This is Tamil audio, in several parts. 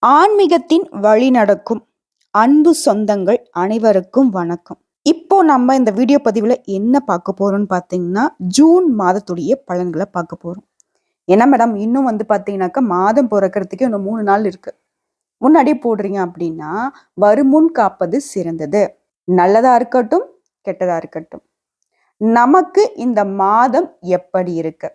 ஆன்மீகத்தின் வழி நடக்கும் அன்பு சொந்தங்கள் அனைவருக்கும் வணக்கம். இப்போ நம்ம இந்த வீடியோ பதிவில் என்ன பார்க்க போறோம்னு பார்த்தீங்கன்னா, ஜூன் மாதத்துடைய பலன்களை பார்க்க போறோம். என்ன மேடம், இன்னும் பார்த்தீங்கன்னாக்கா மாதம் பிறக்கிறதுக்கு இன்னும் 3 நாள் இருக்கு. முன்னாடியே போடுறீங்க அப்படின்னா, வருமுன் காப்பது சிறந்தது. நல்லதா இருக்கட்டும், கெட்டதா இருக்கட்டும், நமக்கு இந்த மாதம் எப்படி இருக்கு,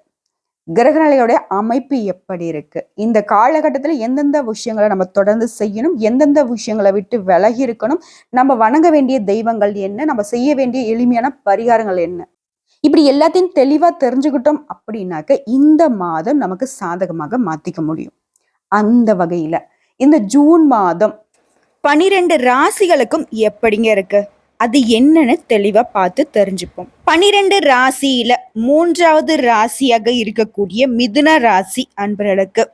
கிரகநிலையோட அமைப்பு எப்படி இருக்கு, இந்த காலகட்டத்துல எந்தெந்த விஷயங்களை நம்ம தொடர்ந்து செய்யணும், எந்தெந்த விஷயங்களை விட்டு விலகி இருக்கணும், நம்ம வணங்க வேண்டிய தெய்வங்கள் என்ன, நம்ம செய்ய வேண்டிய எளிமையான பரிகாரங்கள் என்ன, இப்படி எல்லாத்தையும் தெளிவா தெரிஞ்சுக்கிட்டோம் அப்படின்னாக்க இந்த மாதம் நமக்கு சாதகமாக மாத்திக்க முடியும். அந்த வகையில இந்த ஜூன் மாதம் 12 ராசிகளுக்கும் எப்படிங்க இருக்கு, அது என்னன்னு தெளிவா பார்த்து தெரிஞ்சுப்போம். 12 ராசியில 3வது ராசியாக இருக்கக்கூடிய மிதுன ராசி அன்பர்களுக்கு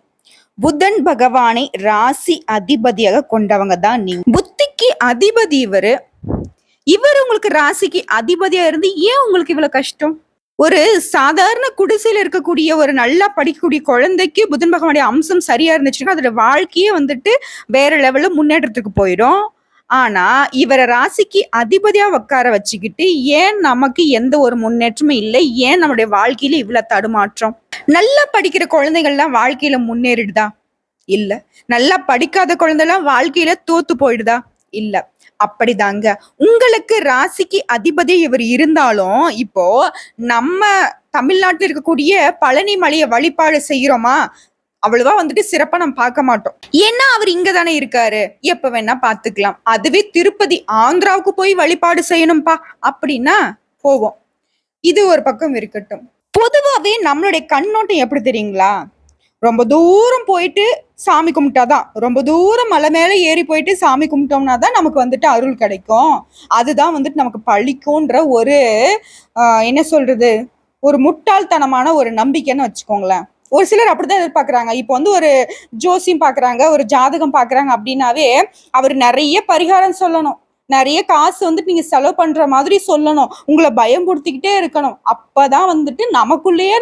புதன் பகவானை ராசி அதிபதியாக கொண்டவங்க தான் நீங்க. புத்திக்கு அதிபதி இவர் உங்களுக்கு ராசிக்கு அதிபதியா இருந்து ஏன் உங்களுக்கு இவ்வளவு கஷ்டம்? ஒரு சாதாரண குடிசையில இருக்கக்கூடிய ஒரு நல்லா படிக்கக்கூடிய குழந்தைக்கு புதன் பகவானுடைய அம்சம் சரியா இருந்துச்சுன்னா அதோட வாழ்க்கையே வேற லெவல்ல முன்னேற்றத்துக்கு போயிடும். ஆனா இவரை ராசிக்கு அதிபதியா உட்கார வச்சுக்கிட்டு ஏன் நமக்கு எந்த ஒரு முன்னேற்றமும் இல்லை, ஏன் நம்முடைய வாழ்க்கையில இவ்வளவு தடுமாற்றம்? நல்லா படிக்கிற குழந்தைகள்லாம் வாழ்க்கையில முன்னேறிடுதா? இல்ல. நல்லா படிக்காத குழந்தைலாம் வாழ்க்கையில தோத்து போயிடுதா? இல்ல. அப்படிதாங்க உங்களுக்கு ராசிக்கு அதிபதி இவர் இருந்தாலும் இப்போ நம்ம தமிழ்நாட்டில் இருக்கக்கூடிய பழனி மலையை வழிபாடு செய்யறோமா, அவ்வளவா சிறப்பா நம்ம பார்க்க மாட்டோம். ஏன்னா அவர் இங்க தானே இருக்காரு, எப்ப வேணா பாத்துக்கலாம். அதுவே திருப்பதி ஆந்திராவுக்கு போய் வழிபாடு செய்யணும்பா அப்படின்னா போவோம். இது ஒரு பக்கம் இருக்கட்டும். பொதுவாவே நம்மளுடைய கண்ணோட்டம் எப்படி தெரியுங்களா, ரொம்ப தூரம் போயிட்டு சாமி கும்பிட்டாதான், ரொம்ப தூரம் மலை மேல ஏறி போயிட்டு சாமி கும்பிட்டோம்னா தான் நமக்கு அருள் கிடைக்கும், அதுதான் நமக்கு பழிக்கும்ன்ற ஒரு என்ன சொல்றது, ஒரு முட்டாள்தனமான ஒரு நம்பிக்கைன்னு வச்சுக்கோங்களேன். ஒரு சிலர் அப்படிதான் எதிர்பார்க்கறாங்க. இப்போ ஒரு ஜோசியம் பாக்குறாங்க, ஒரு ஜாதகம் பாக்குறாங்க அப்படின்னாவே அவர் நிறைய பரிகாரம் சொல்லணும், நிறைய காசு நீங்க செலவு பண்ற மாதிரி சொல்லணும், உங்களை பயம்படுத்திக்கிட்டே இருக்கணும். அப்பதான் நமக்குள்ளேயே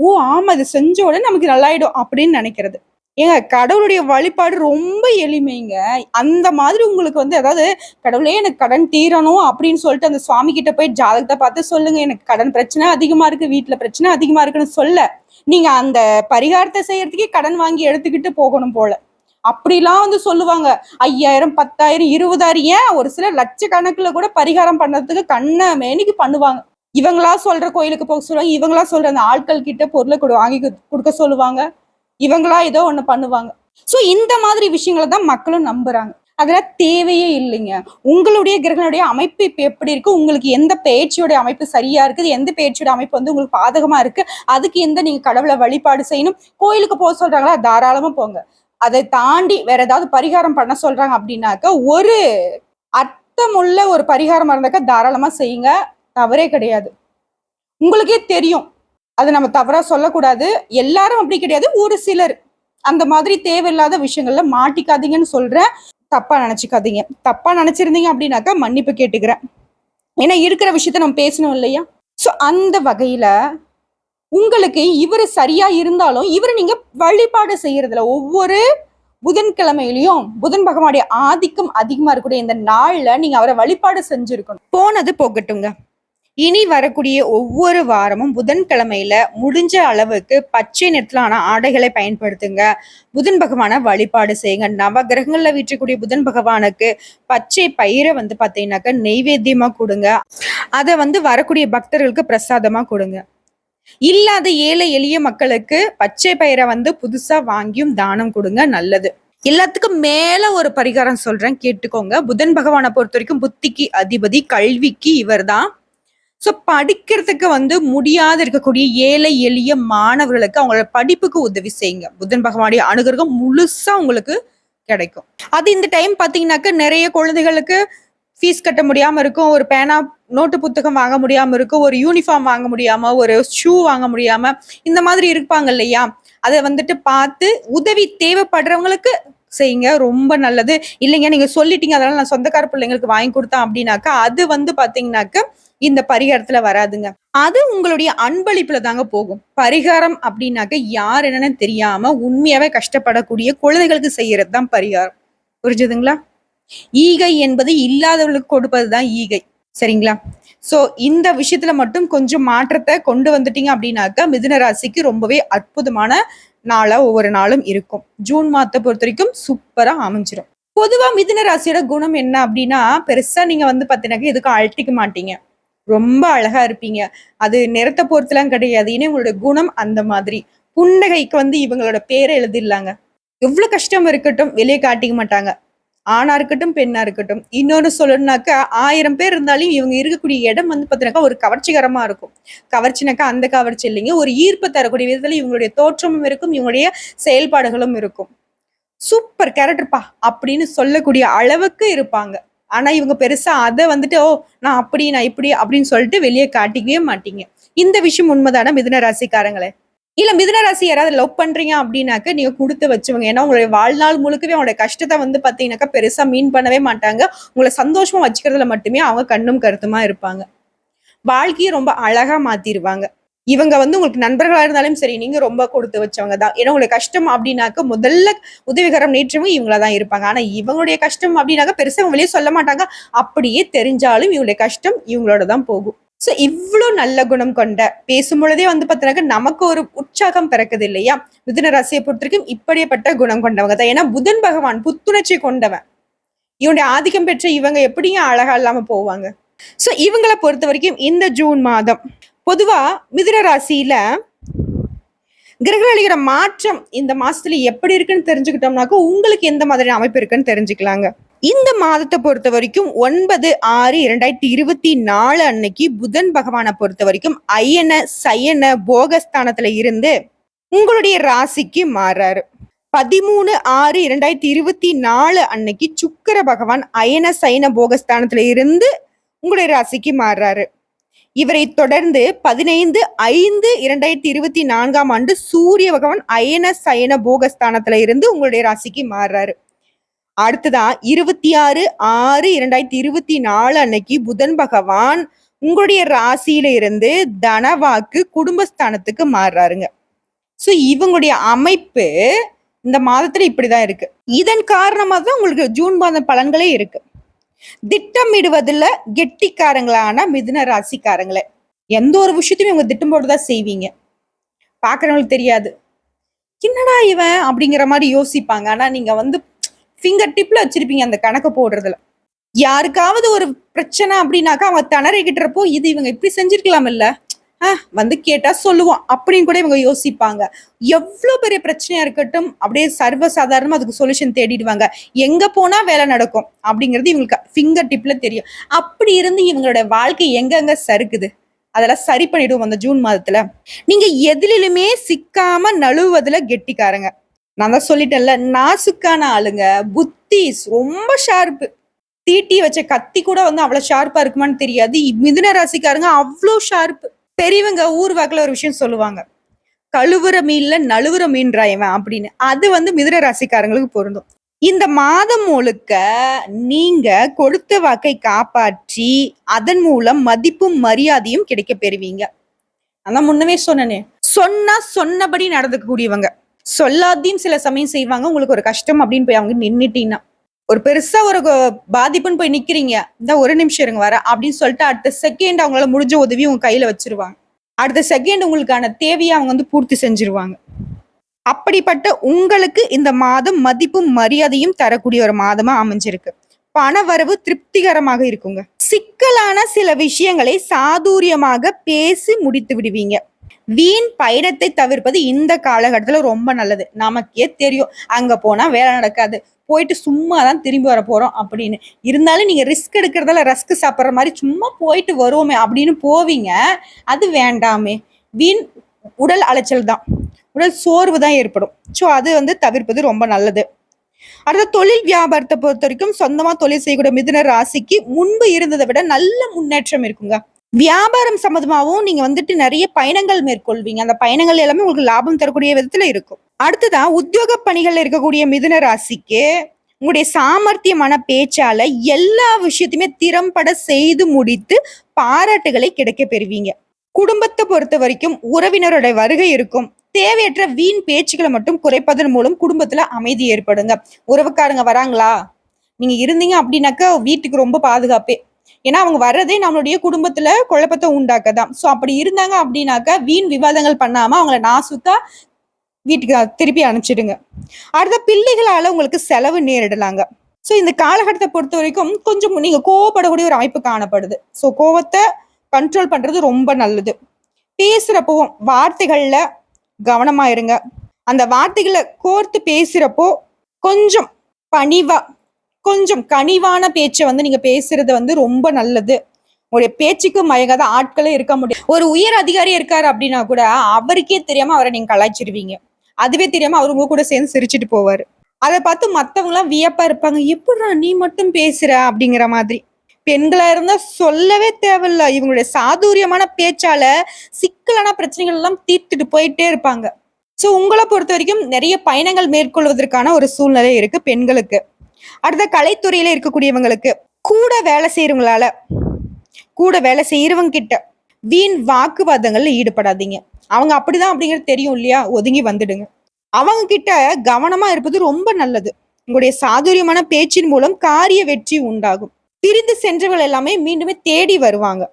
ஓ ஆமா இது செஞ்ச உடனே நமக்கு நல்லாயிடும் அப்படின்னு நினைக்கிறது. ஏங்க கடவுளுடைய வழிபாடு ரொம்ப எளிமைங்க. அந்த மாதிரி உங்களுக்கு அதாவது கடவுளே எனக்கு கடன் தீரணும் அப்படின்னு சொல்லிட்டு அந்த சுவாமி கிட்ட போய் ஜாதகத்தை பார்த்து சொல்லுங்க, எனக்கு கடன் பிரச்சனை அதிகமா இருக்கு, வீட்டுல பிரச்சனை அதிகமா இருக்குன்னு சொல்ல, நீங்க அந்த பரிகாரத்தை செய்யறதுக்கே கடன் வாங்கி எடுத்துக்கிட்டு போகணும் போல. அப்படிலாம் சொல்லுவாங்க. 5000 10,000 20,000 ஏன் ஒரு சில லட்சக்கணக்குல கூட பரிகாரம் பண்ணதுக்கு கண்ண மேனிக்கு பண்ணுவாங்க. இவங்களா சொல்ற கோயிலுக்கு போக சொல்லுவாங்க, இவங்களா சொல்ற அந்த ஆட்கள் கிட்ட பொருளை வாங்கி கொடுக்க சொல்லுவாங்க, இவங்களா ஏதோ ஒண்ணு பண்ணுவாங்க. சோ இந்த மாதிரி விஷயங்களை தான் மக்களும் நம்புறாங்க. அதெல்லாம் தேவையே இல்லைங்க. உங்களுடைய கிரகனுடைய அமைப்பு இப்ப எப்படி இருக்கு, உங்களுக்கு எந்த பயிற்சியோட அமைப்பு சரியா இருக்குது, எந்த பயிற்சியோட அமைப்பு உங்களுக்கு பாதகமா இருக்கு, அதுக்கு எந்த நீங்க கடவுளை வழிபாடு செய்யணும். கோயிலுக்கு போக சொல்றாங்களா, தாராளமா போங்க. அதை தாண்டி வேற ஏதாவது பரிகாரம் பண்ண சொல்றாங்க அப்படின்னாக்க ஒரு அர்த்தமுள்ள ஒரு பரிகாரம் இருந்தாக்கா தாராளமா செய்யுங்க, தவறே கிடையாது. உங்களுக்கே தெரியும், அது நம்ம தவறா சொல்லக்கூடாது. எல்லாரும் அப்படி கிடையாது, ஒரு சிலர் அந்த மாதிரி தேவையில்லாத விஷயங்கள்ல மாட்டிக்காதீங்கன்னு சொல்றேன். தப்பா நினைச்சுக்காதீங்க. தப்பா நினைச்சிருந்தீங்க அப்படின்னாக்கா மன்னிப்பு கேட்டுக்கிறேன். ஏன்னா இருக்கிற விஷயத்த நம்ம பேசணும் இல்லையா? சோ அந்த வகையில உங்களுக்கு இவரு சரியா இருந்தாலும் இவரு நீங்க வழிபாடு செய்யறதுல ஒவ்வொரு புதன்கிழமையிலையும் புதன் பகவானுடைய ஆதிக்கம் அதிகமா இருக்கக்கூடிய இந்த நாள்ல நீங்க அவரை வழிபாடு செஞ்சிருக்கணும். போனது போகட்டுங்க. இனி வரக்கூடிய ஒவ்வொரு வாரமும் புதன்கிழமையில முடிஞ்ச அளவுக்கு பச்சை நிறத்திலான ஆடைகளை பயன்படுத்துங்க. புதன் பகவானை வழிபாடு செய்யுங்க. நவ கிரகங்கள்ல வீற்றக்கூடிய புதன் பகவானுக்கு பச்சை பயிரை பாத்தீங்கன்னாக்க நெய்வேத்தியமா கொடுங்க. அதை வரக்கூடிய பக்தர்களுக்கு பிரசாதமா கொடுங்க. இல்லாத ஏழை எளிய மக்களுக்கு பச்சை பயிரை புதுசா வாங்கியும் தானம் கொடுங்க, நல்லது. எல்லாத்துக்கும் மேல ஒரு பரிகாரம் சொல்றேன், கேட்டுக்கோங்க. புதன் பகவானை பொறுத்த வரைக்கும் புத்திக்கு அதிபதி, கல்விக்கு இவர் தான். ஸோ படிக்கிறதுக்கு முடியாத இருக்கக்கூடிய ஏழை எளிய மாணவர்களுக்கு அவங்களோட படிப்புக்கு உதவி செய்யுங்க. புதன் பகவானுடைய அனுகிரகம் முழுசா உங்களுக்கு கிடைக்கும். அது இந்த டைம் பாத்தீங்கன்னாக்க நிறைய குழந்தைகளுக்கு ஃபீஸ் கட்ட முடியாம இருக்கும், ஒரு பேனா நோட்டு புத்தகம் வாங்க முடியாம இருக்கும், ஒரு யூனிஃபார்ம் வாங்க முடியாம, ஒரு ஷூ வாங்க முடியாம, இந்த மாதிரி இருப்பாங்க இல்லையா? அதை பார்த்து உதவி தேவைப்படுறவங்களுக்கு செய்யுங்க. ரொம்ப நல்லது. இல்லைங்க நீங்க சொல்லிட்டீங்க, அதனால நான் சொந்தக்கார பிள்ளைங்களுக்கு வாங்கி குடுத்தேன் அப்படின்னாக்கா, அது வந்து பார்த்தீங்கன்னாக்க, இந்த பரிகாரத்துல வராதுங்க. அது உங்களுடைய அன்பளிப்புல தாங்க போகும். பரிகாரம் அப்படின்னாக்க, யார் என்னன்னு தெரியாம உண்மையாவே கஷ்டப்படக்கூடிய குழந்தைகளுக்கு செய்யறது தான் பரிகாரம். புரிஞ்சுதுங்களா? ஈகை என்பது இல்லாதவர்களுக்கு கொடுப்பது தான் ஈகை. சரிங்களா? சோ இந்த விஷயத்துல மட்டும் கொஞ்சம் மாற்றத்த கொண்டு வந்துட்டீங்க அப்படின்னாக்கா, மிதுன ராசிக்கு ரொம்பவே அற்புதமான நாளா ஒவ்வொரு நாளும் இருக்கும். ஜூன் மாதத்த பொறுத்தவரைக்கும் சூப்பரா அமைஞ்சிரும். பொதுவா மிதுன ராசியோட குணம் என்ன அப்படின்னா, பெருசா நீங்க வந்து பார்த்தீங்கன்னாக்க எதுக்கும் அழட்டிக்க மாட்டீங்க. ரொம்ப அழகா இருப்பீங்க. அது நிறத்த பொறுத்துலாம் கிடையாது. ஏன்னா உங்களோட குணம் அந்த மாதிரி. புன்னகைக்கு வந்து இவங்களோட பேர எழுதிடலாங்க. எவ்ளோ கஷ்டம் இருக்கட்டும், வெளிய காட்டிக்க மாட்டாங்க. ஆணா இருக்கட்டும், பெண்ணா இருக்கட்டும். இன்னொன்னு சொல்லணும்னாக்கா, 1000 பேர் இருந்தாலும் இவங்க இருக்கக்கூடிய இடம் வந்து பார்த்தீங்கன்னாக்கா, ஒரு கவர்ச்சிகரமா இருக்கும். கவர்ச்சினாக்கா அந்த கவர்ச்சி இல்லைங்க. ஒரு ஈர்ப்பு தரக்கூடிய விதத்துல இவங்களுடைய தோற்றமும் இருக்கும், இவங்களுடைய செயல்பாடுகளும் இருக்கும். சூப்பர் கேரக்டர்ப்பா அப்படின்னு சொல்லக்கூடிய அளவுக்கு இருப்பாங்க. ஆனா இவங்க பெருசா அத வந்துட்டு, "ஓ! நான் அப்படி, நான் இப்படி" அப்படின்னு சொல்லிட்டு வெளிய காட்டிக்கவே மாட்டீங்க. இந்த விஷயம் உண்மைதான மிதுன ராசிக்காரங்களே? இல்ல மிதுன ராசி யாராவது லவ் பண்றீங்க அப்படின்னாக்க, நீங்க குடுத்து வச்சவங்க. ஏன்னா, உங்களுடைய வாழ்நாள் முழுக்கவே அவங்களுடைய கஷ்டத்த வந்து பார்த்தீங்கன்னாக்கா, பெருசா மீன் பண்ணவே மாட்டாங்க. உங்கள சந்தோஷமா வச்சுக்கிறதுல மட்டுமே அவங்க கண்ணும் கருத்துமா இருப்பாங்க. வாழ்க்கைய ரொம்ப அழகா மாத்திருவாங்க. இவங்க வந்து உங்களுக்கு நண்பர்களா இருந்தாலும் சரி, நீங்க ரொம்ப குடுத்து வச்சவங்க தான். ஏன்னா, உங்களுக்கு கஷ்டம் அப்படின்னாக்க, முதல்ல உதவிகரம் நீட்டுறவங்க இவங்களா தான் இருப்பாங்க. ஆனா, இவங்களுடைய கஷ்டம் அப்படின்னாக்க, பெருசா வெளிய சொல்ல மாட்டாங்க. அப்படியே தெரிஞ்சாலும் இவங்களுடைய கஷ்டம் இவங்களோட தான் போகும். சோ இவ்ளோ நல்ல குணம் கொண்ட பேசும் பொழுதே வந்து பார்த்தீங்கன்னாக்க, நமக்கு ஒரு உற்சாகம் பிறக்குது இல்லையா? மிதுன ராசியை பொறுத்தவரைக்கும் இப்படிப்பட்ட குணம் கொண்டவங்க தான். ஏன்னா புதன் பகவான் புத்துணர்ச்சி கொண்டவன். இவனுடைய ஆதிக்கம் பெற்ற இவங்க எப்படிங்க அழகா இல்லாம போவாங்க? சோ இவங்கள பொறுத்தவரைக்கும் இந்த ஜூன் மாதம் பொதுவா மிதுன ராசியில கிரகநிலையோட மாற்றம் இந்த மாசத்துல எப்படி இருக்குன்னு தெரிஞ்சுக்கிட்டோம்னாக்க, உங்களுக்கு எந்த மாதிரியான அமைப்பு இருக்குன்னு தெரிஞ்சுக்கலாங்க. இந்த மாதத்தை பொறுத்த வரைக்கும் 9/6/2024 அன்னைக்கு புதன் பகவானை பொறுத்த வரைக்கும் அயன சயன போகஸ்தானத்துல இருந்து உங்களுடைய ராசிக்கு மாறாரு. 13/6/2024 அன்னைக்கு சுக்கிர பகவான் அயன சயன போகஸ்தானத்துல இருந்து உங்களுடைய ராசிக்கு மாறுறாரு. இவரை தொடர்ந்து 15/5/2024 ஆண்டு சூரிய பகவான் அயன சயன போகஸ்தானத்துல இருந்து உங்களுடைய ராசிக்கு மாறுறாரு. அடுத்ததான் 26/6/2024 அன்னைக்கு புதன் பகவான் உங்களுடைய ராசியில இருந்து தனவாக்கு குடும்பஸ்தானத்துக்கு மாறுறாருங்க. சோ இவங்களுடைய அமைப்பு இந்த மாதத்துல இப்படிதான் இருக்கு. இதன் காரணமா தான் உங்களுக்கு ஜூன் மாத பலன்களே இருக்கு. திட்டமிடுவதில் கெட்டிக்காரங்களான மிதுன ராசிக்காரங்களே, எந்த ஒரு விஷயத்தையும் இவங்க திட்டம் போட்டுதான் செய்வீங்க. பாக்குறவங்களுக்கு தெரியாது, என்னடா இவன் அப்படிங்கிற மாதிரி யோசிப்பாங்க. ஆனா நீங்க வந்து ஃபிங்கர் டிப்ல வச்சிருப்பீங்க அந்த கணக்கு போடுறதுல. யாருக்காவது ஒரு பிரச்சனை அப்படின்னாக்கா அவங்க திணறிக்கிட்டுறப்போ, இது இவங்க இப்படி செஞ்சிருக்கலாம் இல்ல, வந்து கேட்டா சொல்லுவோம் அப்படின்னு கூட இவங்க யோசிப்பாங்க. எவ்வளவு பெரிய பிரச்சனையா இருக்கட்டும், அப்படியே சர்வசாதாரணமா அதுக்கு சொல்யூஷன் தேடிடுவாங்க. எங்க போனா வேலை நடக்கும் அப்படிங்கிறது இவங்களுக்கு ஃபிங்கர் டிப்ல தெரியும். அப்படி இருந்து இவங்களோட வாழ்க்கை எங்கெங்க சறுக்குது, அதெல்லாம் சரி பண்ணிடுவோம் அந்த ஜூன் மாதத்துல. நீங்க எதிலுமே சிக்காம நழுவுவதுல கெட்டிக்காரங்க. நான் தான் சொல்லிட்டேன்ல, நாசுக்கான ஆளுங்க. புத்தி ரொம்ப ஷார்ப்பு. தீட்டி வச்ச கத்தி கூட வந்து அவ்வளவு ஷார்ப்பா இருக்குமான்னு தெரியாது. மிதுன ராசிக்காரங்க அவ்வளோ ஷார்ப்பு. பெரியவங்க ஊர் வாக்குல ஒரு விஷயம் சொல்லுவாங்க, கழுவுற மீன்ல நழுவுற மீன்றா இவன் அப்படின்னு. அது வந்து மிதுன ராசிக்காரங்களுக்கு பொருந்தும். இந்த மாதம் முழுக்க நீங்க கொடுத்த வாக்கை காப்பாற்றி அதன் மூலம் மதிப்பும் மரியாதையும் கிடைக்க பெறுவீங்க. அதான் முன்னமே சொன்னனே, சொன்னா சொன்னபடி நடந்துக்கூடியவங்க. சொல்லாதையும் சில சமயம் செய்வாங்க. உங்களுக்கு ஒரு கஷ்டம் அப்படின்னு போய் அவங்க நின்னுட்டீங்கன்னா, ஒரு பெருசா ஒரு பாதிப்புன்னு போய் நிக்கிறீங்க, இந்த ஒரு நிமிஷம் இருங்க வர அப்படின்னு சொல்லிட்டு அடுத்த செகண்ட் அவங்களால முடிஞ்ச உதவி உங்க கையில வச்சிருவாங்க. அடுத்த செகண்ட் உங்களுக்கான தேவையை அவங்க வந்து பூர்த்தி செஞ்சிருவாங்க. அப்படிப்பட்ட உங்களுக்கு இந்த மாதம் மதிப்பும் மரியாதையும் தரக்கூடிய ஒரு மாதமா அமைஞ்சிருக்கு. பண வரவு திருப்திகரமாக இருக்குங்க. சிக்கலான சில விஷயங்களை சாதுரியமாக பேசி முடித்து விடுவீங்க. வீண் பயணத்தை தவிர்ப்பது இந்த காலகட்டத்துல ரொம்ப நல்லது. நமக்கே தெரியும் அங்க போனா வேலை நடக்காது, போயிட்டு சும்மா தான் திரும்பி வர போறோம் அப்படின்னு. இருந்தாலும் நீங்க ரிஸ்க் எடுக்கிறதால ரஸ்க் சாப்பிட்ற மாதிரி சும்மா போயிட்டு வருவோமே அப்படின்னு போவீங்க. அது வேண்டாமே. வீண் உடல் அலைச்சல் தான், உடல் சோர்வு தான் ஏற்படும். ஸோ அது வந்து தவிர்ப்பது ரொம்ப நல்லது. அடுத்த தொழில் வியாபாரத்தை பொறுத்த வரைக்கும் சொந்தமா தொழில் செய்யக்கூடிய மிதுன ராசிக்கு முன்பு இருந்ததை விட நல்ல முன்னேற்றம் இருக்குங்க. வியாபாரம் சம்மந்தமாகவும் நீங்க வந்துட்டு நிறைய பயணங்கள் மேற்கொள்வீங்க. அந்த பயணங்கள் எல்லாமே உங்களுக்கு லாபம் தரக்கூடிய விதத்துல இருக்கும். அடுத்ததா உத்தியோக பணிகள்ல இருக்கக்கூடிய மிதுன ராசிக்கு உங்களுடைய சாமர்த்தியமான பேச்சால எல்லா விஷயத்தையுமே திறம்பட செய்து முடித்து பாராட்டுகளை கிடைக்க பெறுவீங்க. குடும்பத்தை பொறுத்த வரைக்கும் உறவினரோட வருகை இருக்கும். தேவையற்ற வீண் பேச்சுக்களை மட்டும் குறைப்பதன் மூலம் குடும்பத்துல அமைதி ஏற்படுங்க. உறவுக்காரங்க வராங்களா, நீங்க இருந்தீங்க அப்படின்னாக்கா வீட்டுக்கு ரொம்ப பாதுகாப்பே. ஏன்னா அவங்க வர்றதே நம்மளுடைய குடும்பத்துல குழப்பத்தை உண்டாக்கதான். சோ அப்படி இருந்தாங்க அப்படின்னாக்கா வீண் விவாதங்கள் பண்ணாம அவங்கள நாசுக்கா வீட்டுக்கு திருப்பி அனுப்பிச்சிடுங்க. அடுத்த பிள்ளைகளால உங்களுக்கு செலவு நேரிடலாங்க. சோ இந்த காலகட்டத்தை பொறுத்த வரைக்கும் கொஞ்சம் நீங்க கோவப்படக்கூடிய ஒரு அமைப்பு காணப்படுது. சோ கோவத்தை கண்ட்ரோல் பண்றது ரொம்ப நல்லது. பேசுறப்பவும் வார்த்தைகள்ல கவனமா இருங்க. அந்த வார்த்தைகளை கோர்த்து பேசுறப்போ கொஞ்சம் பணிவா, கொஞ்சம் கனிவான பேச்சை நீங்க பேசுறது ரொம்ப நல்லது. உங்களுடைய பேச்சுக்கு மயங்காத ஆட்களே இருக்க முடியும். ஒரு உயர் அதிகாரி இருக்காரு அப்படின்னா கூட அவருக்கே தெரியாம அவரை நீங்க கலாய்ச்சிருவீங்க. அதுவே தெரியாம அவரு உங்க கூட சேர்ந்து சிரிச்சுட்டு போவாரு. அதை பார்த்து மத்தவங்க எல்லாம் வியப்பா இருப்பாங்க. எப்படிடா நீ மட்டும் பேசுற அப்படிங்கிற மாதிரி. பெண்களா இருந்தா சொல்லவே தேவையில்ல. இவங்களுடைய சாதுரியமான பேச்சால சிக்கலான பிரச்சனைகள் எல்லாம் தீர்த்துட்டு போயிட்டே இருப்பாங்க. சோ உங்களை பொறுத்த வரைக்கும் நிறைய பயணங்கள் மேற்கொள்வதற்கான ஒரு சூழ்நிலை இருக்கு பெண்களுக்கு. அடுத்த கலைத்துறையில இருக்கக்கூடியவங்களுக்கு கூட வேலை செய்யறவங்க கிட்ட வீண் வாக்குவாதங்கள்ல ஈடுபடாதீங்க. அவங்க அப்படிதான் அப்படிங்கிறது தெரியும் இல்லையா, ஒதுங்கி வந்துடுங்க. அவங்க கிட்ட கவனமா இருப்பது ரொம்ப நல்லது. உங்களுடைய சாதுரியமான பேச்சின் மூலம் காரிய வெற்றி உண்டாகும். பிரிந்து சென்றவர்கள் எல்லாமே மீண்டுமே தேடி வருவாங்க.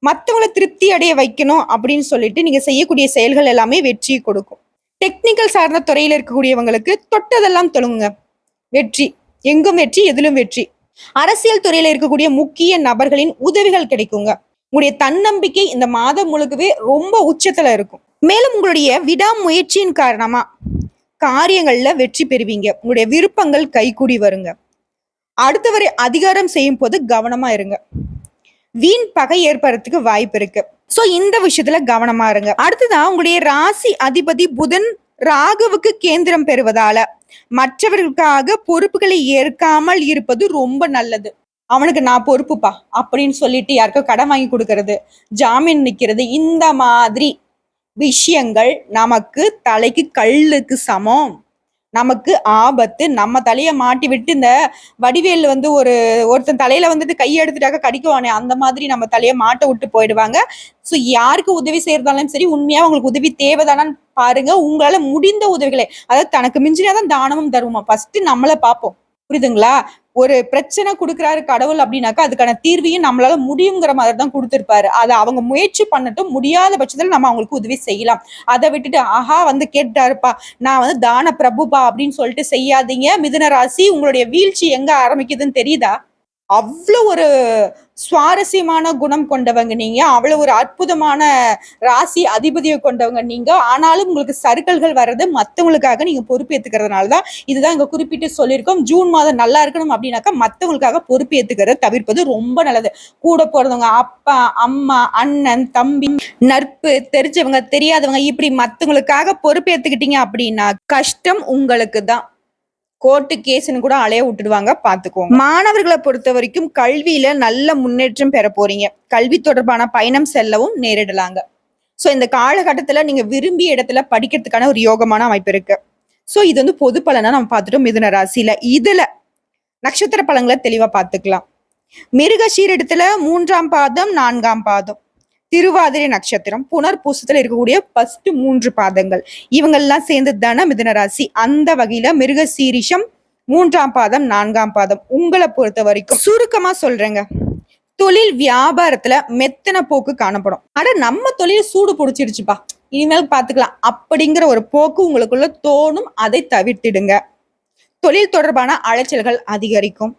மற்றவங்களை திருப்தி அடைய வைக்கணும் அப்படின்னு சொல்லிட்டு நீங்க செய்யக்கூடிய செயல்கள் எல்லாமே வெற்றி கொடுக்கும். டெக்னிக்கல் சார்ந்த துறையில இருக்கக்கூடியவங்களுக்கு தொட்டதெல்லாம் தொழுங்க. வெற்றி எங்கும் வெற்றி, எதிலும் வெற்றி. அரசியல் துறையில இருக்கக்கூடிய முக்கிய நபர்களின் உதவிகள் கிடைக்குங்க. உங்களுடைய தன்னம்பிக்கை இந்த மாதம் முழுக்கவே ரொம்ப உச்சத்துல இருக்கும். மேலும் உங்களுடைய விடாமுயற்சியின் காரணமா காரியங்கள்ல வெற்றி பெறுவீங்க. உங்களுடைய விருப்பங்கள் கைகூடி வருங்க. அடுத்தவரை அதிகாரம் செய்யும் போது கவனமா இருங்க. வீண் பகை ஏற்படுறதுக்கு வாய்ப்பு இருக்கு. சோ இந்த விஷயத்துல கவனமா இருங்க. அடுத்ததான் உங்களுடைய ராசி அதிபதி புதன் ராகுவுக்கு கேந்திரம் பெறுவதால மற்றவர்களுக்காக பொறுப்புகளை ஏற்காமல் இருப்பது ரொம்ப நல்லது. அவனுக்கு நான் பொறுப்புப்பா அப்படின்னு சொல்லிட்டு யாருக்கோ கடன் வாங்கி கொடுக்கறது, ஜாமீன் நிக்கிறது, இந்த மாதிரி விஷயங்கள் நமக்கு தலைக்கு கல்லுக்கு சமம். நமக்கு ஆபத்து. நம்ம தலையை மாட்டி விட்டு இந்த வடிவேல் ஒருத்தன் தலையில கையை எடுத்துட்டாக்க கடிக்குவானே, அந்த மாதிரி நம்ம தலையை மாட்ட விட்டு போயிடுவாங்க. சோ யாருக்கு உதவி செய்யறதாலும் சரி, உண்மையா உங்களுக்கு உதவி தேவைதானான்னு பாருங்க. உங்களால முடிந்த உதவிகளை, அதாவது தனக்கு மிஞ்சினாதான் தானமும் தருவோமா, ஃபர்ஸ்ட் நம்மள பார்ப்போம். புரியுதுங்களா? ஒரு பிரச்சனை கொடுக்குறாரு கடவுள் அப்படின்னாக்கா அதுக்கான தீர்வையும் நம்மளால முடியுங்கிற மாதிரி தான் கொடுத்துருப்பாரு. அதை அவங்க முயற்சி பண்ணட்டும். முடியாத பட்சத்துல நம்ம அவங்களுக்கு உதவி செய்யலாம். அதை விட்டுட்டு ஆஹா கேட்டாருப்பா, நான் தான பிரபுபா அப்படின்னு சொல்லிட்டு செய்யாதீங்க. மிதுன ராசி, உங்களுடைய வீழ்ச்சி எங்க ஆரம்பிக்குதுன்னு தெரியுதா? அவ்வளவு ஒரு சுவாரஸ்யமான குணம் கொண்டவங்க நீங்க. அவ்வளவு ஒரு அற்புதமான ராசி அதிபதியை கொண்டவங்க நீங்க. ஆனாலும் உங்களுக்கு சறுக்கல்கள் வர்றது மத்தவங்களுக்காக நீங்க பொறுப்பு ஏத்துக்கிறதுனாலதான். இதுதான் இங்க குறிப்பிட்டு சொல்லியிருக்கோம். ஜூன் மாதம் நல்லா இருக்கணும் அப்படின்னாக்கா மத்தவங்களுக்காக பொறுப்பு ஏத்துக்கிறத தவிர்ப்பது ரொம்ப நல்லது. கூட போறவங்க அப்பா, அம்மா, அண்ணன், தம்பி, நட்பு, தெரிஞ்சவங்க, தெரியாதவங்க, இப்படி மத்தவங்களுக்காக பொறுப்பு ஏத்துக்கிட்டீங்க அப்படின்னா கஷ்டம் உங்களுக்கு தான். கோர்ட்டு கேஸ்ன்னு கூட அலைய விட்டுடுவாங்க, பாத்துக்கோங்க. மாணவர்களை பொறுத்த வரைக்கும் கல்வியில நல்ல முன்னேற்றம் பெற போறீங்க. கல்வி தொடர்பான பயணம் செல்லவும் நேரிடலாங்க. சோ இந்த காலகட்டத்துல நீங்க விரும்பிய இடத்துல படிக்கிறதுக்கான ஒரு யோகமான அமைப்பு இருக்கு. சோ இது பொது பலனா நம்ம பார்த்துட்டோம் மிதுன ராசியில. இதுல நட்சத்திர பலன்களை தெளிவா பார்த்துக்கலாம். மிருகசீரிடத்துல 3ஆம் பாதம், 4ஆம் பாதம், திருவாதிரை நட்சத்திரம், புனர்பூசத்துல இருக்கக்கூடிய ஃபர்ஸ்ட் 3 பாதங்கள், இவங்கெல்லாம் சேர்ந்தது தானே மிதுன ராசி. அந்த வகையில மிருகசீரிஷம் 3ஆம் பாதம், 4ஆம் பாதம் உங்களை பொறுத்த வரைக்கும் சுருக்கமா சொல்றேங்க, தொழில் வியாபாரத்துல மெத்தன போக்கு காணப்படும். ஆனா நம்ம தொழில் சூடு பிடிச்சிருச்சுப்பா, இனிமேல் பாத்துக்கலாம் அப்படிங்கிற ஒரு போக்கு உங்களுக்குள்ள தோணும். அதை தவிர்த்திடுங்க. தொழில் தொடர்பான அலைச்சல்கள் அதிகரிக்கும்.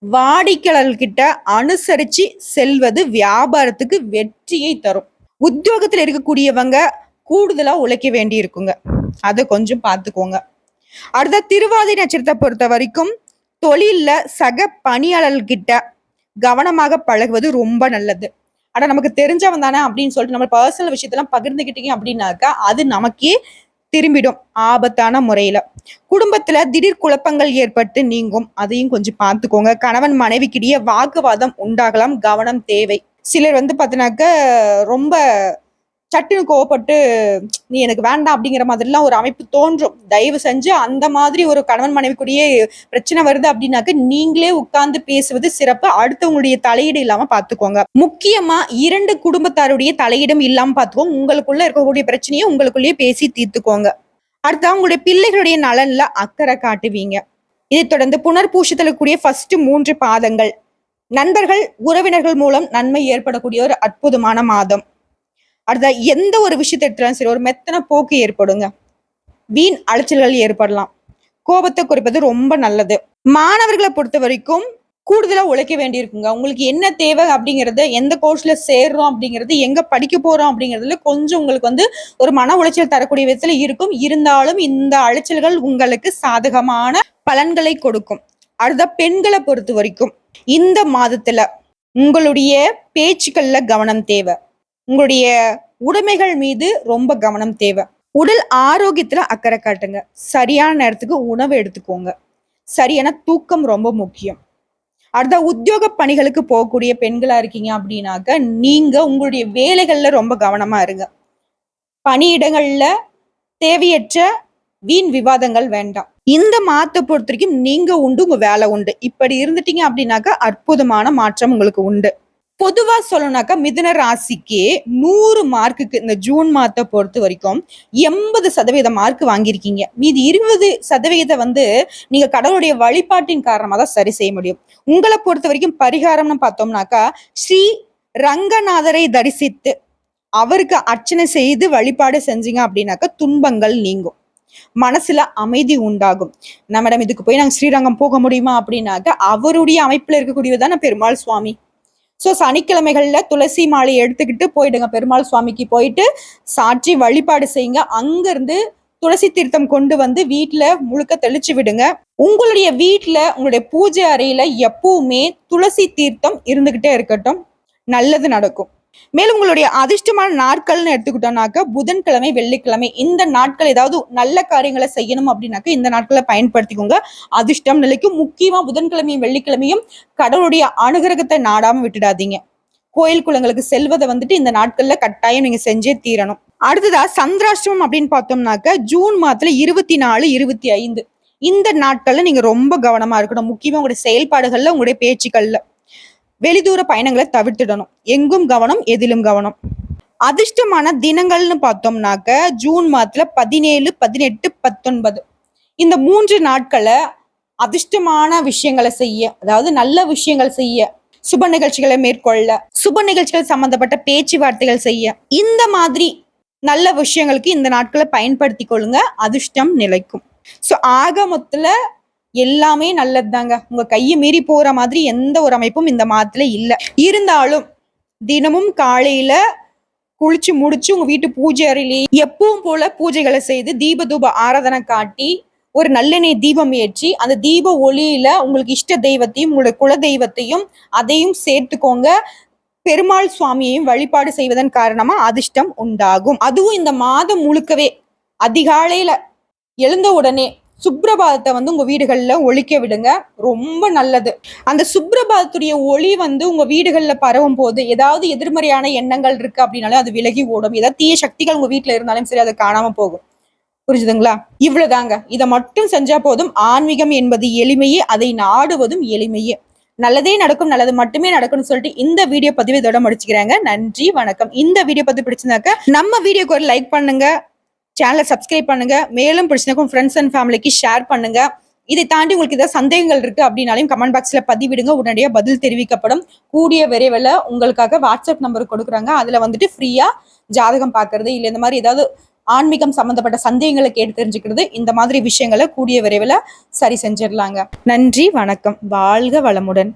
வாடிக்கையாளர்கிட்ட அனுசரிச்சு செல்வது வியாபாரத்துக்கு வெற்றியை தரும். உத்தியோகத்துல இருக்கக்கூடியவங்க கூடுதலா உழைக்க வேண்டி இருக்குங்க. அதை கொஞ்சம் பார்த்துக்கோங்க. அடுத்த திருவாதிரை நட்சத்திரத்தை பொறுத்த வரைக்கும் தொழில்ல சக பணியாளர்கிட்ட கவனமாக பழகுவது ரொம்ப நல்லது. ஆனா நமக்கு தெரிஞ்சவன் தானே அப்படின்னு சொல்லிட்டு நம்ம பர்சனல் விஷயத்தெல்லாம் பகிர்ந்துக்கிட்டீங்க அப்படின்னாக்கா அது நமக்கே திரும்பிடும் ஆபத்தான முறையில. குடும்பத்துல திடீர் குழப்பங்கள் ஏற்பட்டு நீங்கும். அதையும் கொஞ்சம் பார்த்துக்கோங்க. கணவன் மனைவிக்கிடையே வாக்குவாதம் உண்டாகலாம், கவனம் தேவை. சிலர் வந்து பார்த்தீங்கன்னாக்க ரொம்ப சட்டுன்னு கோவப்பட்டு நீ எனக்கு வேண்டாம் அப்படிங்கிற மாதிரிலாம் ஒரு அமைப்பு தோன்றும். தயவு செஞ்சு அந்த மாதிரி ஒரு கணவன் மனைவிக்குரிய பிரச்சனை வருது அப்படின்னாக்க நீங்களே உட்கார்ந்து பேசுவது சிறப்பு. அடுத்தவங்களுடைய தலையீடு இல்லாம பாத்துக்கோங்க. முக்கியமா 2 குடும்பத்தாருடைய தலையீடும் இல்லாம பாத்துக்கோங்க. உங்களுக்குள்ள இருக்கக்கூடிய பிரச்சனையை உங்களுக்குள்ளேயே பேசி தீர்த்துக்கோங்க. அடுத்து அவங்களுடைய பிள்ளைகளுடைய நலன்ல அக்கறை காட்டுவீங்க. இதைத் தொடர்ந்து புனர்பூசத்துல கூடிய ஃபர்ஸ்ட் 3 பாதங்கள் நண்பர்கள் உறவினர்கள் மூலம் நன்மை ஏற்படக்கூடிய ஒரு அற்புதமான மாதம். அடுத்த எந்த ஒரு விஷயத்தை எடுத்தாலும் சரி ஒரு மெத்தன போக்கு ஏற்படுங்க. வீண் அலைச்சல்கள் ஏற்படலாம். கோபத்தை குறைப்பது ரொம்ப நல்லது. மாணவர்களை பொறுத்த வரைக்கும் கூடுதலா உழைக்க வேண்டியிருக்குங்க. உங்களுக்கு என்ன தேவை அப்படிங்கறது, எந்த கோர்ஸ்ல சேர்றோம் அப்படிங்கிறது, எங்க படிக்க போறோம் அப்படிங்கிறதுல கொஞ்சம் உங்களுக்கு வந்து ஒரு மன உளைச்சல் தரக்கூடிய விதத்துல இருக்கும். இருந்தாலும் இந்த அலைச்சல்கள் உங்களுக்கு சாதகமான பலன்களை கொடுக்கும். அடுத்த பெண்களை பொறுத்த வரைக்கும் இந்த மாதத்துல உங்களுடைய பேச்சுக்கள்ல கவனம் தேவை. உங்களுடைய உடைமைகள் மீது ரொம்ப கவனம் தேவை. உடல் ஆரோக்கியத்துல அக்கறை காட்டுங்க. சரியான நேரத்துக்கு உணவு எடுத்துக்கோங்க. சரியான தூக்கம் ரொம்ப முக்கியம். அடுத்த உத்தியோக பணிகளுக்கு போகக்கூடிய பெண்களா இருக்கீங்க அப்படின்னாக்க நீங்க உங்களுடைய வேலைகள்ல ரொம்ப கவனமா இருங்க. பணியிடங்கள்ல தேவையற்ற வீண் விவாதங்கள் வேண்டாம். இந்த மாதத்தை பொறுத்த வரைக்கும் நீங்க உண்டு, உங்க வேலை உண்டு. இப்படி இருந்துட்டீங்க அப்படின்னாக்க அற்புதமான மாற்றம் உங்களுக்கு உண்டு. பொதுவா சொல்லணும்னாக்கா மிதுன ராசிக்கு 100 மார்க்குக்கு இந்த ஜூன் மாதத்தை பொறுத்த வரைக்கும் 80% மார்க் வாங்கியிருக்கீங்க. மீதி 20% வந்து நீங்க கடவுளுடைய வழிபாட்டின் காரணமா தான் சரி செய்ய முடியும். உங்களை பொறுத்த வரைக்கும் பரிகாரம்னு பார்த்தோம்னாக்கா ஸ்ரீ ரங்கநாதரை தரிசித்து அவருக்கு அர்ச்சனை செய்து வழிபாடு செஞ்சீங்க அப்படின்னாக்கா துன்பங்கள் நீங்கும். மனசுல அமைதி உண்டாகும். நம்மிடம் இதுக்கு போய் நாங்க ஸ்ரீரங்கம் போக முடியுமா அப்படின்னாக்க அவருடைய அமைப்புல இருக்கக்கூடியதான பெருமாள் சுவாமி. சோ சனிக்கிழமைகள்ல துளசி மாலையை எடுத்துக்கிட்டு போயிடுங்க. பெருமாள் சுவாமிக்கு போயிட்டு சாற்றி வழிபாடு செய்யுங்க. அங்க இருந்து துளசி தீர்த்தம் கொண்டு வந்து வீட்டுல முழுக்க தெளிச்சு விடுங்க. உங்களுடைய வீட்டுல உங்களுடைய பூஜை அறையில எப்பவுமே துளசி தீர்த்தம் இருந்துகிட்டே இருக்கட்டும். நல்லது நடக்கும். மேலும் உங்களுடைய அதிர்ஷ்டமான நாட்கள்னு எடுத்துக்கிட்டோம்னாக்க புதன்கிழமை, வெள்ளிக்கிழமை இந்த நாட்கள் ஏதாவது நல்ல காரியங்களை செய்யணும் அப்படின்னாக்க இந்த நாட்களை பயன்படுத்திக்கோங்க. அதிர்ஷ்டம் நிலைக்கும். முக்கியமா புதன்கிழமையும் வெள்ளிக்கிழமையும் கடவுளுடைய அனுகிரகத்தை நாடாம விட்டுடாதீங்க. கோயில் குளங்களுக்கு செல்வதை வந்துட்டு இந்த நாட்கள்ல கட்டாயம் நீங்க செஞ்சே தீரணும். அடுத்ததா சந்திராஷ்டமம் அப்படின்னு பார்த்தோம்னாக்க ஜூன் மாதத்துல 24, 25 இந்த நாட்கள்ல நீங்க ரொம்ப கவனமா இருக்கணும். முக்கியமா உங்களுடைய செயல்பாடுகள்ல, உங்களுடைய பேச்சுக்கள்ல. வெளிதூர பயணங்களை தவிர்த்திடணும். எங்கும் கவனம், எதிலும் கவனம். அதிர்ஷ்டமான தினங்கள்னு பார்த்தோம்னாக்க ஜூன் மாதத்துல 17, 18, 19 இந்த 3 நாட்களை அதிர்ஷ்டமான விஷயங்களை செய்ய, அதாவது நல்ல விஷயங்கள் செய்ய, சுப நிகழ்ச்சிகளை மேற்கொள்ள, சுப நிகழ்ச்சிகள் சம்பந்தப்பட்ட பேச்சுவார்த்தைகள் செய்ய, இந்த மாதிரி நல்ல விஷயங்களுக்கு இந்த நாட்களை பயன்படுத்தி கொள்ளுங்க. அதிர்ஷ்டம் நிலைக்கும். சோ ஆக மொத்தத்துல எல்லாமே நல்லதுதாங்க. உங்க கையை மீறி போற மாதிரி எந்த ஒரு அமைப்பும் இந்த மாதத்துல இல்ல. இருந்தாலும் தினமும் காலையில குளிச்சு முடிச்சு உங்க வீட்டு பூஜை அறையிலேயே எப்பவும் போல பூஜைகளை செய்து தீப தூப ஆராதனை காட்டி ஒரு நல்லெண்ணெய் தீபம் ஏற்றி அந்த தீப ஒளியில உங்களுக்கு இஷ்ட தெய்வத்தையும் உங்களுடைய குல தெய்வத்தையும் அதையும் சேர்த்துக்கோங்க. பெருமாள் சுவாமியையும் வழிபாடு செய்வதன் காரணமா அதிர்ஷ்டம் உண்டாகும். அதுவும் இந்த மாதம் முழுக்கவே அதிகாலையில எழுந்த உடனே சுப்ரபாதத்தை வந்து உங்க வீடுகள்ல ஒழிக்க விடுங்க. ரொம்ப நல்லது. அந்த சுப்ரபாதத்துடைய ஒளி வந்து உங்க வீடுகள்ல பரவும் போது ஏதாவது எதிர்மறையான எண்ணங்கள் இருக்கு அப்படின்னாலும் அது விலகி ஓடும். ஏதாவது தீய சக்திகள் உங்க வீட்டுல இருந்தாலும் சரி, அது காணாம போகும். புரிஞ்சுதுங்களா? இவ்வளவுதாங்க. இதை மட்டும் செஞ்சா போதும். ஆன்மீகம் என்பது எளிமையே, அதை நாடுவதும் எளிமையே. நல்லதே நடக்கும், நல்லது மட்டுமே நடக்கும்னு சொல்லிட்டு இந்த வீடியோ பதிவை இதோட முடிச்சுக்கிறாங்க. நன்றி, வணக்கம். இந்த வீடியோ பதிவு பிடிச்சிருந்தாக்க நம்ம வீடியோக்கு ஒரு லைக் பண்ணுங்க, சேனலை சப்ஸ்கிரைப் பண்ணுங்க. மேலும் பிடிச்சிருக்கும் ஃப்ரெண்ட்ஸ் அண்ட் ஃபேமிலிக்கு ஷேர் பண்ணுங்க. இதை தாண்டி உங்களுக்கு ஏதாவது சந்தேகங்கள் இருக்கு அப்படின்னாலும் கமெண்ட் பாக்ஸ்ல பதிவிடுங்க. உடனடியாக பதில் தெரிவிக்கப்படும். கூடிய விரைவில் உங்களுக்காக வாட்ஸ்அப் நம்பர் கொடுக்குறாங்க. அதுல வந்துட்டு ஃப்ரீயா ஜாதகம் பார்க்கறது, இல்லை இந்த மாதிரி ஏதாவது ஆன்மீகம் சம்பந்தப்பட்ட சந்தேகங்களை கேட்டு தெரிஞ்சுக்கிறது, இந்த மாதிரி விஷயங்களை கூடிய விரைவில் சரி செஞ்சிடலாங்க. நன்றி, வணக்கம். வாழ்க வளமுடன்.